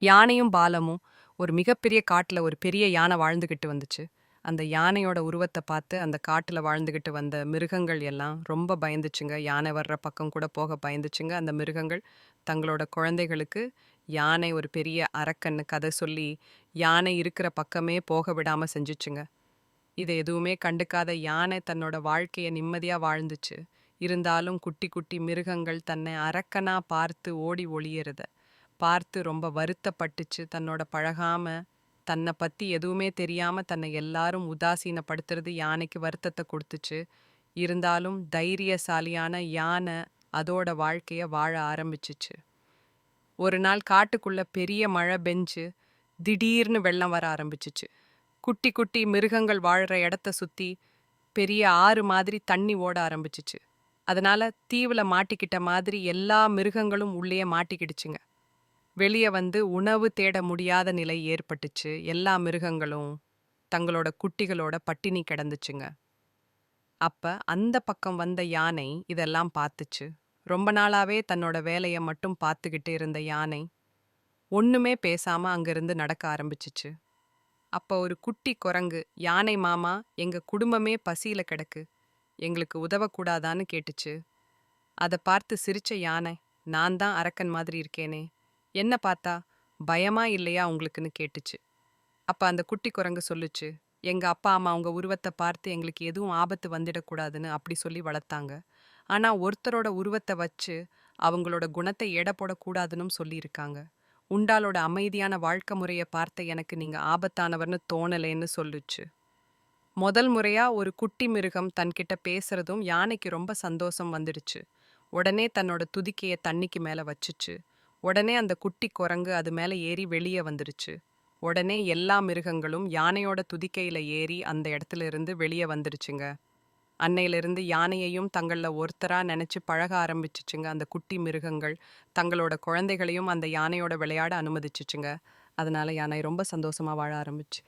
யானையும் பாலமும் ஒரு மிகப்பெரிய காட்டுல ஒரு பெரிய யானை வாழ்ந்துகிட்டு வந்துச்சு. அந்த யானையோட உருவத்த பார்த்து அந்த காட்டுல வாழ்ந்துகிட்டு வந்த மிருகங்கள் எல்லாம் ரொம்ப பயந்துச்சுங்க. யானை வர்ற பக்கம் கூட போக பயந்துச்சுங்க. அந்த மிருகங்கள் தங்களோட குழந்தைகளுக்கு யானை ஒரு பெரிய அரக்கன்னு கதை சொல்லி யானை இருக்கிற பக்கமே போக விடாம செஞ்சுச்சுங்க. இதை எதுவுமே கண்டுக்காத யானை தன்னோட வாழ்க்கைய நிம்மதியா வாழ்ந்துச்சு. இருந்தாலும் குட்டி குட்டி மிருகங்கள் தன்னை அரக்கனா பார்த்து ஓடி ஒளியறத பார்த்து ரொம்ப வருத்தப்பட்டுச்சு. தன்னோட பழகாம தன்னை பத்தி எதுவுமே தெரியாம தன்னை எல்லாரும் உதாசீனப்படுத்துறது யானைக்கு வருத்தத்தை கொடுத்துச்சு. இருந்தாலும் தைரியசாலியான யானை அதோட வாழ்க்கைய வாழ ஆரம்பிச்சிச்சு. ஒரு நாள் காட்டுக்குள்ள பெரிய மழை பெஞ்சு திடீர்னு வெள்ளம் வர ஆரம்பிச்சிச்சு. குட்டி குட்டி மிருகங்கள் வாழுற இடத்த சுத்தி பெரிய ஆறு மாதிரி தண்ணி ஓட ஆரம்பிச்சிச்சு. அதனால தீவுல மாட்டிக்கிட்ட மாதிரி எல்லா மிருகங்களும் உள்ளே மாட்டிக்கிடுச்சுங்க. வெளிய வந்து உணவு தேட முடியாத நிலை ஏற்பட்டுச்சு. எல்லா மிருகங்களும் தங்களோட குட்டிகளோட பட்டினி கிடந்துச்சுங்க. அப்ப அந்த பக்கம் வந்த யானை இதெல்லாம் பார்த்துச்சு. ரொம்ப நாளாவே தன்னோட வேலைய மட்டும் பார்த்துக்கிட்டு இருந்த யானை ஒண்ணுமே பேசாம அங்கிருந்து நடக்க ஆரம்பிச்சுச்சு. அப்ப ஒரு குட்டி குரங்கு, யானை மாமா, எங்க குடும்பமே பசியில கிடக்கு, எங்களுக்கு உதவக்கூடாதான்னு கேட்டுச்சு. அதை பார்த்து சிரிச்ச யானை, நான் தான் அரக்கன் மாதிரி இருக்கேனே, என்ன பார்த்தா பயமா இல்லையா உங்களுக்குன்னு கேட்டுச்சு. அப்ப அந்த குட்டி குரங்கு சொல்லுச்சு, எங்க அப்பா அம்மா உங்க உருவத்தை பார்த்து எங்களுக்கு எதுவும் ஆபத்து வந்துடக்கூடாதுன்னு அப்படி சொல்லி வளர்த்தாங்க. ஆனா ஒருத்தரோட உருவத்தை வச்சு அவங்களோட குணத்தை எடை போடக்கூடாதுன்னு சொல்லியிருக்காங்க. உண்டாலோட அமைதியான வாழ்க்கை முறையை பார்த்த எனக்கு நீங்க ஆபத்தானவர்னு தோணலேன்னு சொல்லுச்சு. முதல் முறையா ஒரு குட்டி மிருகம் தன்கிட்ட பேசுறதும் யானைக்கு ரொம்ப சந்தோஷம் வந்துடுச்சு. உடனே தன்னோட துதிக்கைய தண்ணிக்கு மேல வச்சுச்சு. உடனே அந்த குட்டி குரங்கு அது மேல ஏறி வெளியே வந்துடுச்சு. உடனே எல்லா மிருகங்களும் யானையோட துதிக்கையில ஏறி அந்த இடத்துல இருந்து வெளியே வந்துடுச்சுங்க. அன்னையிலிருந்து யானையையும் தங்கள ஒருத்தரா நினைச்சு பழக ஆரம்பிச்சுச்சுங்க. அந்த குட்டி மிருகங்கள் தங்களோட குழந்தைகளையும் அந்த யானையோட விளையாட அனுமதிச்சுச்சுங்க. அதனால யானை ரொம்ப சந்தோஷமா வாழ ஆரம்பிச்சு.